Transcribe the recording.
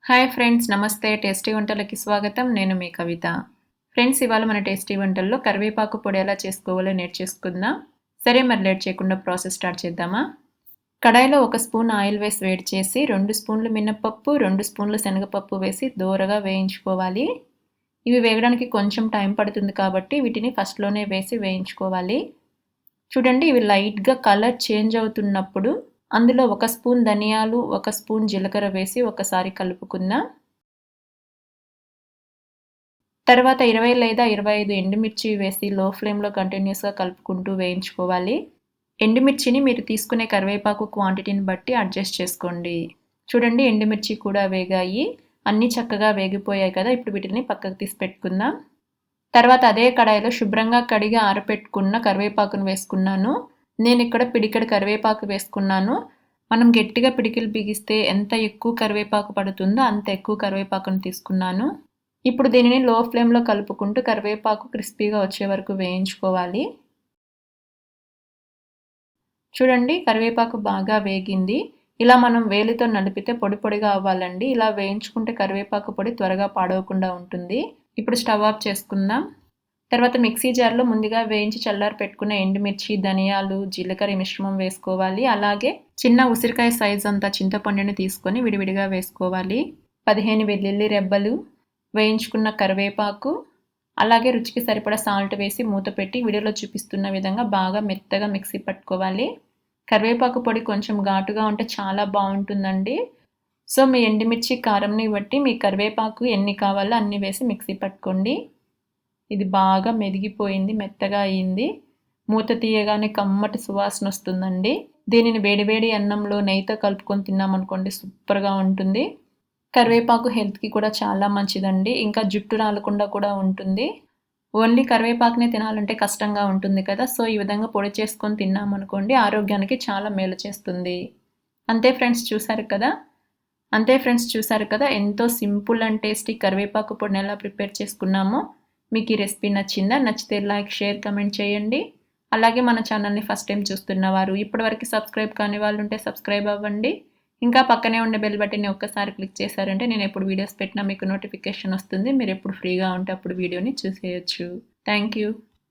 Hi friends, నమస్తే. Tasty వంటలకి స్వాగతం. నేను మీ కవిత. ఫ్రెండ్స్, ఇవాళ మన టేస్టీ వంటల్లో కరివేపాకు పొడి ఎలా చేసుకోవాలో నేర్చేసుకుందాం. సరే, మరి లేట్ చేయకుండా ప్రాసెస్ స్టార్ట్ చేద్దామా? కడాయిలో 1 స్పూన్ ఆయిల్ వేసి వేడి చేసి 2 స్పూన్లు మినపప్పు, 2 స్పూన్లు శనగపప్పు వేసి దోరగా వేయించుకోవాలి. ఇవి వేగడానికి కొంచెం టైం పడుతుంది కాబట్టి వీటిని ఫస్ట్లోనే వేసి వేయించుకోవాలి. చూడండి, ఇవి లైట్గా కలర్ చేంజ్ అవుతున్నప్పుడు అందులో 1 స్పూన్ ధనియాలు, 1 స్పూన్ జీలకర్ర వేసి ఒకసారి కలుపుకుందాం. తర్వాత 20 లేదా 25 ఎండుమిర్చి వేసి లో ఫ్లేమ్లో కంటిన్యూస్గా కలుపుకుంటూ వేయించుకోవాలి. ఎండుమిర్చిని మీరు తీసుకునే కరివేపాకు క్వాంటిటీని బట్టి అడ్జస్ట్ చేసుకోండి. చూడండి, ఎండుమిర్చి కూడా వేగాయి. అన్నీ చక్కగా వేగిపోయాయి కదా. ఇప్పుడు వీటిని పక్కకు తీసి పెట్టుకుందాం. తర్వాత అదే కడాయిలో శుభ్రంగా కడిగి ఆరబెట్టుకున్న కరివేపాకును వేసుకున్నాను. నేను ఇక్కడ పిడికెడు కరివేపాకు వేసుకున్నాను. మనం గట్టిగా పిడికిలు బిగిస్తే ఎంత ఎక్కువ కరివేపాకు పడుతుందో అంత ఎక్కువ కరివేపాకును తీసుకున్నాను. ఇప్పుడు దీనిని లో ఫ్లేమ్లో కలుపుకుంటూ కరివేపాకు క్రిస్పీగా వచ్చే వరకు వేయించుకోవాలి. చూడండి, కరివేపాకు బాగా వేగింది. ఇలా మనం వేలితో నలిపితే పొడి పొడిగా అవ్వాలండి. ఇలా వేయించుకుంటే కరివేపాకు పొడి త్వరగా పాడవకుండా ఉంటుంది. ఇప్పుడు స్టవ్ ఆఫ్ చేసుకుందాం. తర్వాత మిక్సీ జార్లో ముందుగా వేయించి చల్లారి పెట్టుకున్న ఎండుమిర్చి, ధనియాలు, జీలకర్ర మిశ్రమం వేసుకోవాలి. అలాగే చిన్న ఉసిరికాయ సైజ్ అంత చింతపండుని తీసుకొని విడివిడిగా వేసుకోవాలి. 15 వెల్లుల్లి రెబ్బలు, వేయించుకున్న కరివేపాకు, అలాగే రుచికి సరిపడా సాల్ట్ వేసి మూత పెట్టి వీడియోలో చూపిస్తున్న విధంగా బాగా మెత్తగా మిక్సీ పట్టుకోవాలి. కరివేపాకు పొడి కొంచెం ఘాటుగా ఉంటే చాలా బాగుంటుందండి. సో మీ ఎండుమిర్చి కారంని బట్టి మీ కరివేపాకు ఎన్ని కావాలో అన్ని వేసి మిక్సీ పట్టుకోండి. ఇది బాగా మెదిగిపోయింది, మెత్తగా అయింది. మూత తీయగానే కమ్మటి సువాసన వస్తుందండి. దీనిని వేడివేడి అన్నంలో నెయ్యితో కలుపుకొని తిన్నామనుకోండి, సూపర్గా ఉంటుంది. కరివేపాకు హెల్త్కి కూడా చాలా మంచిదండి. ఇంకా జుట్టు రాలకుండా కూడా ఉంటుంది. ఓన్లీ కరివేపాకునే తినాలంటే కష్టంగా ఉంటుంది కదా. సో ఈ విధంగా పొడి చేసుకొని తిన్నామనుకోండి, ఆరోగ్యానికి చాలా మేలు చేస్తుంది. అంతే ఫ్రెండ్స్, చూసారు కదా ఎంతో సింపుల్ అండ్ టేస్టీ కరివేపాకు పొడిని ఎలా ప్రిపేర్ చేసుకున్నామో. మీకు ఈ రెసిపీ నచ్చిందా? నచ్చితే లైక్, షేర్, కమెంట్ చేయండి. అలాగే మన ఛానల్ని ఫస్ట్ టైం చూస్తున్నవారు, ఇప్పటివరకు సబ్స్క్రైబ్ కాని వాళ్ళు ఉంటే సబ్స్క్రైబ్ అవ్వండి. ఇంకా పక్కనే ఉండే బెల్ బటన్ని ఒక్కసారి క్లిక్ చేశారంటే నేను ఎప్పుడు వీడియోస్ పెట్టినా మీకు నోటిఫికేషన్ వస్తుంది. మీరు ఎప్పుడు ఫ్రీగా ఉంటే అప్పుడు వీడియోని చూసేయచ్చు. Thank you.